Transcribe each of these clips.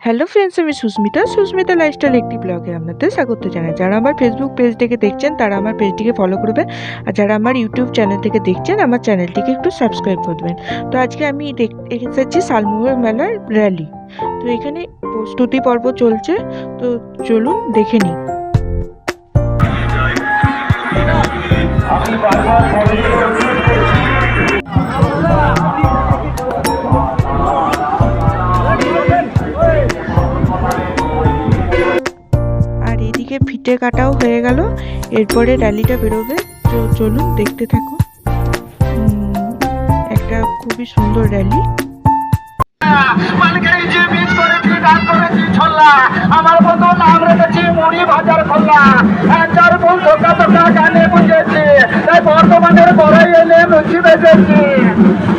Hello friends, আমি Susmita lifestyle একটি ব্লগে আপনাদের স্বাগত জানাই। যারা আমার ফেসবুক পেজ থেকে দেখছেন তারা আমার পেজটিকে ফলো করবেন, আর যারা আমার ইউটিউব চ্যানেল থেকে দেখছেন আমার চ্যানেলটিকে একটু সাবস্ক্রাইব করবেন। তো আজকে আমি এসেছি শালমোহর মেলার র্যালি। তো এখানে প্রস্তুতি পর্ব চলছে, তো চলুন দেখে নিই। আর এদিকে ফিতে কাটাও হয়ে গেল, এরপরে র্যালিটা বেরোবে। তো চলুন দেখতে থাকুন। একটা খুবই সুন্দর র্যালি। আমার মতো নাম রেখেছি মুড়ি ভাজার খোল্লা, একটার ফুল ধোকা ধোকা গানে বুঝেছি, তাই বর্তমানের বড়াই এলে লুচি বেঁচেছি।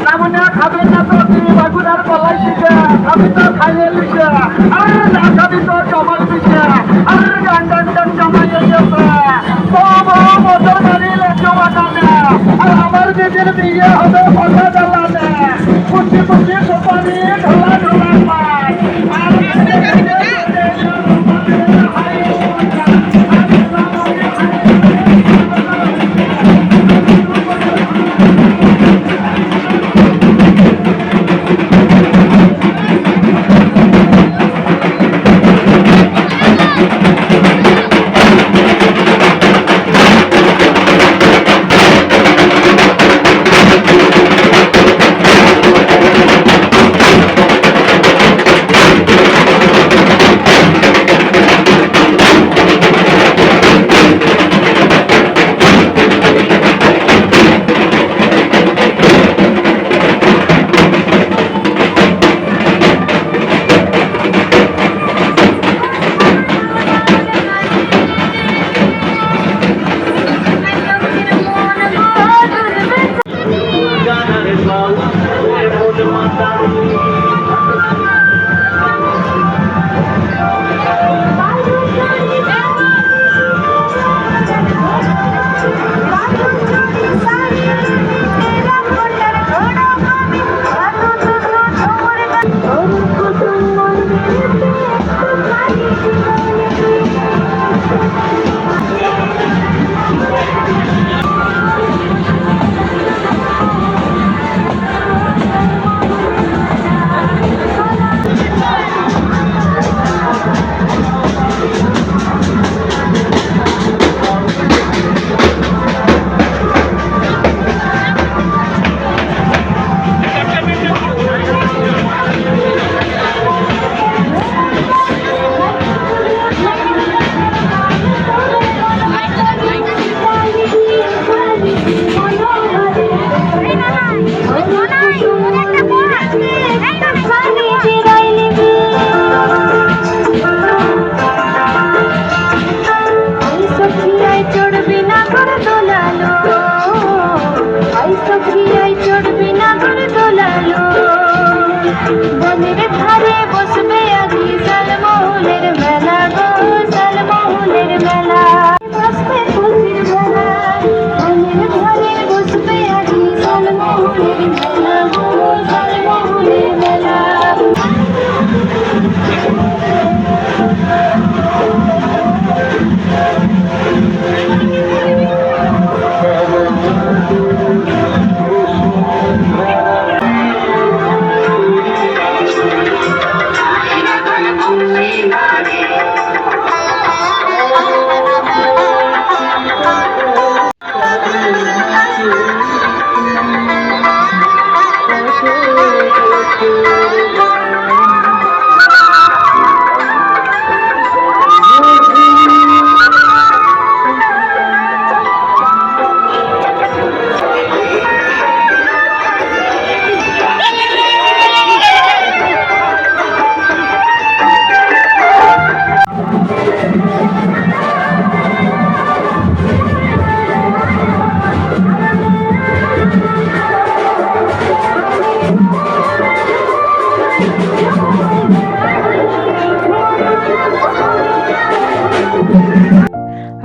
নামনে খাবি না তো তিনি বাগুড়ার গলাই শিখে, খাবি তো খাইয়ে লিখে, আর না খাবি তো জমাল পিছে, আর গান গান গান জমাইয়ে গেছে মোটর মারিলে জমা টানে, আর আমার দিদির বিয়ে হবে ফটা জ্বালানে, কুচি কুচি সুপারি ঢোলা ঢোলা পায়।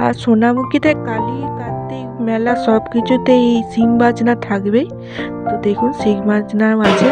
আর সোনামুখীতে কালী কার্তিক মেলা সব কিছুতেই এই শিং বাজনা থাকবেই। তো দেখুন শিং বাজনার মাঝে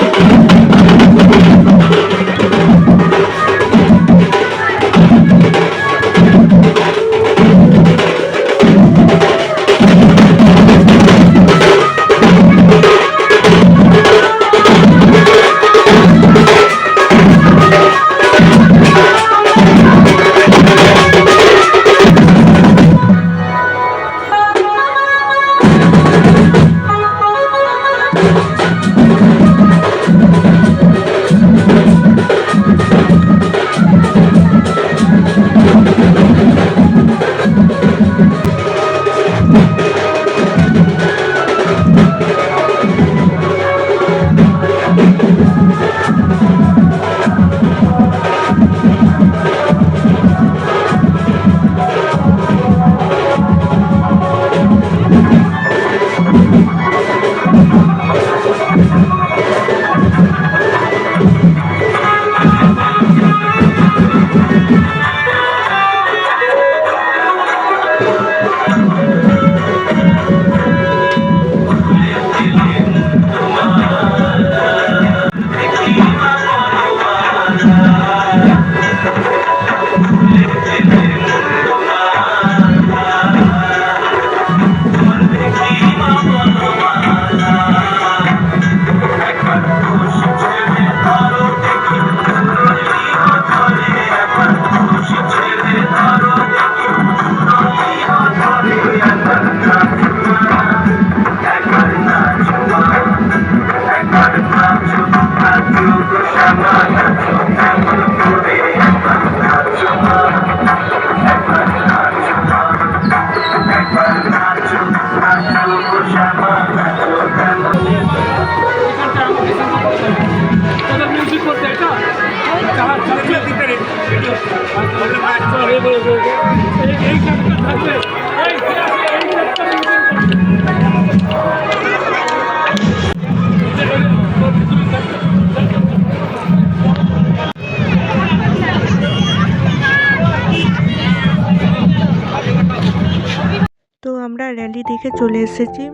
তো আমরা র্যালি দেখে চলে এসেছি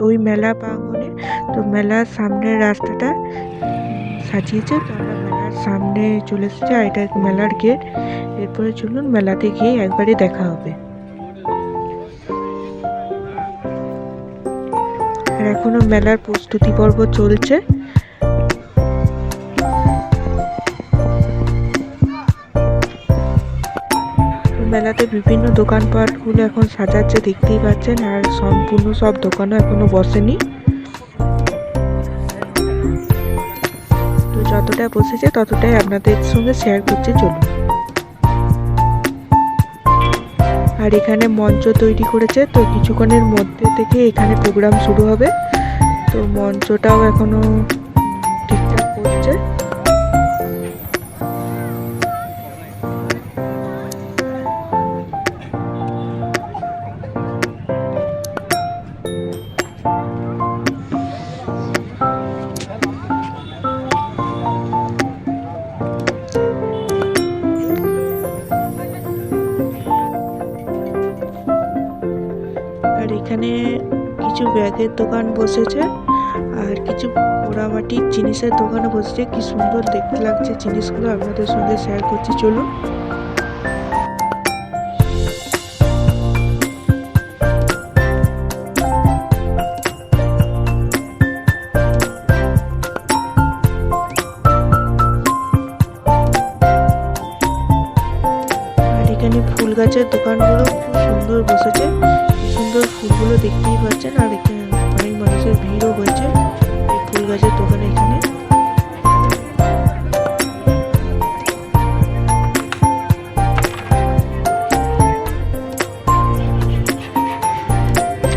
ওই মেলা প্রাঙ্গণে। তো মেলার সামনের রাস্তাটা সাজিয়েছে, তো আমরা মেলার সামনে চলে এসেছি, আর এটা মেলার গেট। এরপরে চলুন মেলাতে গিয়ে একবারে দেখা হবে। আর এখনো মেলার প্রস্তুতি পর্ব চলছে। মেলাতে বিভিন্ন দোকানপাটগুলো এখন সাজাচ্ছে, দেখতেই পাচ্ছেন। আর সম্পূর্ণ সব দোকানও এখনো বসেনি। তো যতটা বসেছে ততটাই আপনাদের সঙ্গে শেয়ার করছি, চলুন। আর এখানে মঞ্চ তৈরি করেছে, তো কিছুক্ষণের মধ্যে থেকে এখানে প্রোগ্রাম শুরু হবে। তো মঞ্চটাও এখনো ঠিকঠাক করছে। আর এখানে কিছু ব্যাগের দোকান বসেছে, আর কিছু পোড়ামাটির জিনিসের দোকানও বসেছে। কি সুন্দর দেখতে লাগছে জিনিসগুলো, আপনাদের সঙ্গে শেয়ার করছি, চলুন। আর এখানে ফুল গাছের দোকানগুলো খুব সুন্দর বসেছে, কি সুন্দর ফুলগুলো দেখতেই পাচ্ছেন। আর এখানে অনেক মানুষের ভিড়ও হয়েছে এই ফুল গাছের দোকানে এখানে।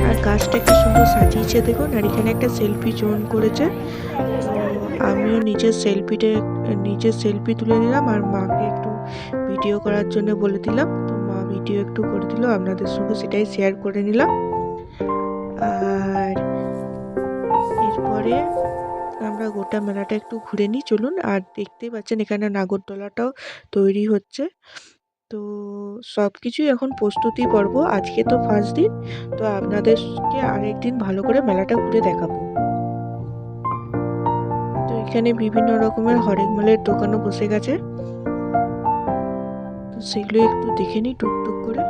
আর গাছটা কি সুন্দর সাজিয়েছে দেখুন। আর এখানে একটা সেলফি জোন করেছে, তো আমিও নিজের সেলফি তুলে নিলাম, আর মাকে একটু ভিডিও করার জন্য বলে দিলাম। তো মা ভিডিও একটু করে দিল, আপনাদের সঙ্গে সেটাই শেয়ার করে নিলাম। আর এরপরে আমরা গোটা মেলাটা একটু ঘুরে নিই, চলুন। আর দেখতেই পাচ্ছেন এখানে নাগরদোলাটাও তৈরি হচ্ছে। তো সব কিছুই এখন প্রস্তুতি পর্ব। আজকে তো ফার্স্ট দিন, তো আপনাদেরকে আরেকদিন ভালো করে মেলাটা ঘুরে দেখাবো। তো এখানে বিভিন্ন রকমের হরেক মালের দোকানও বসে গেছে, তো সেগুলো একটু দেখে নিই টুকটুক করে।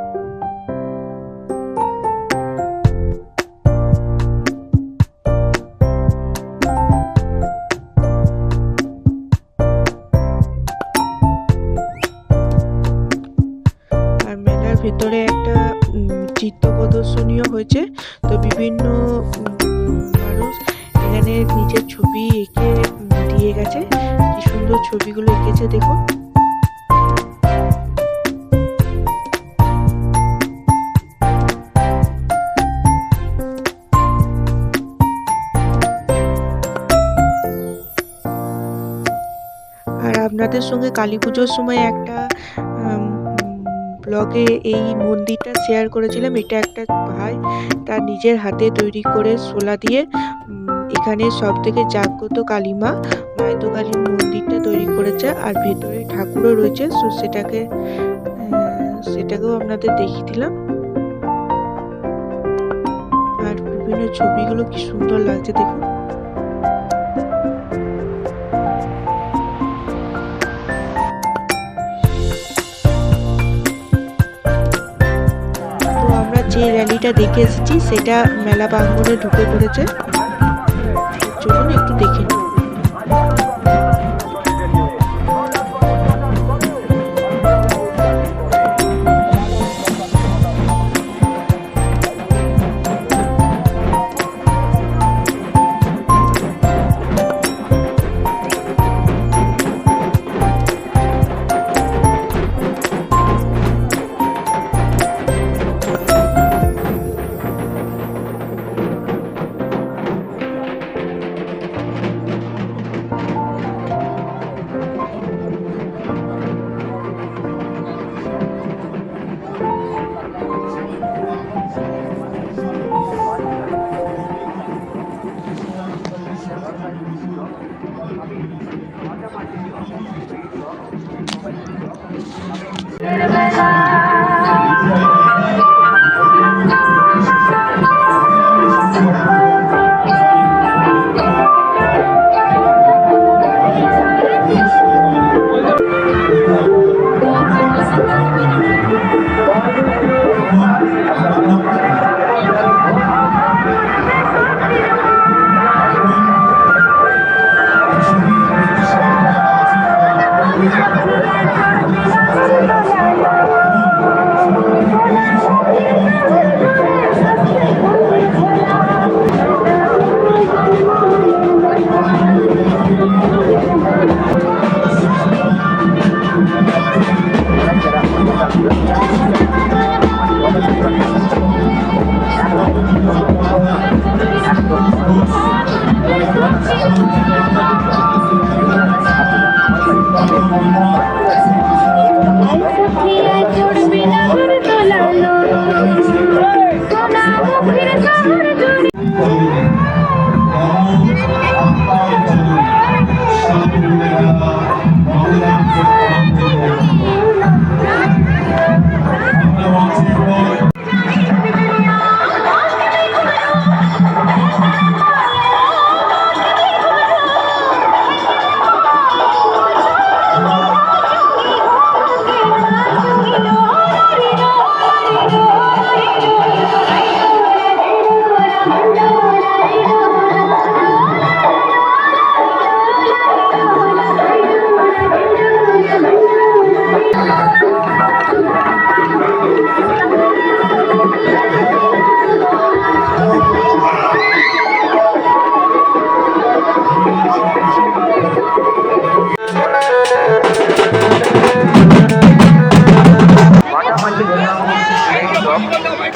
আর মেলার ভেতরে একটা চিত্র প্রদর্শনীও হয়েছে। তো বিভিন্ন মানুষ এখানে নিজের ছবি এঁকে দিয়ে গেছে, কি সুন্দর ছবিগুলো এঁকেছে দেখুন। আর আপনাদের সঙ্গে কালী পুজোর সময় একটা ব্লগে এই মন্দিরটা শেয়ার করেছিলাম। এটা একটা ভাই তার নিজের হাতে তৈরি করে শোলা দিয়ে এখানে সব থেকে জাগ্রত কালীমা মায়তো কালীর মন্দিরটা তৈরি করেছে। আর ভেতরে ঠাকুরও রয়েছে, তো সেটাকেও আপনাদের দেখিয়ে দিলাম। আর বিভিন্ন ছবিগুলো কি সুন্দর লাগছে দেখুন। যেটা দেখে এসেছি সেটা মেলা প্রাঙ্গণে ঢুকে পড়েছে। চলুন একটু দেখে নিই।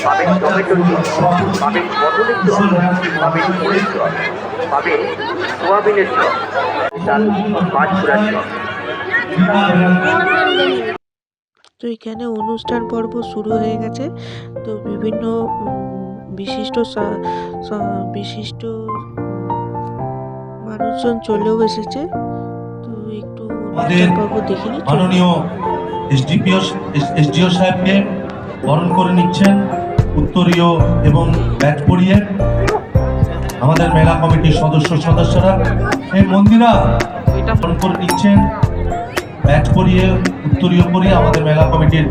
পাবেন টমেটোর চপ, পাবেন পটলের চপ, পাবেন মুড়ির চপ, পাবেন সোয়াবিনের চপ, ডাল পাঁচফোড়ার চপ। তো এখানে অনুষ্ঠান পর্ব শুরু হয়ে গেছে। তো বিভিন্ন বিশিষ্ট বিশিষ্ট মানুষজন চলেও এসেছে। তো একটু অনুষ্ঠান পর্ব দেখে নিচ্ছি। মাননীয় এসডিও সাহেবকে বরণ করে নিচ্ছেন উত্তরীয় এবং ব্যাচ পরিয়ে আমাদের মেলা কমিটির সদস্যরা। এই মন্দিরা বরণ করে নিচ্ছেন ব্যাচ পরিয়ে উত্তরীয় পরিয়ে আমাদের মেলা কমিটির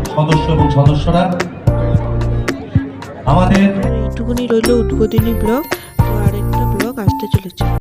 সদস্যরা। আমাদের এইটুকুনি রইল উদ্বোধনী ব্লগ। তো আরেকটা ব্লগ আসতে চলেছে।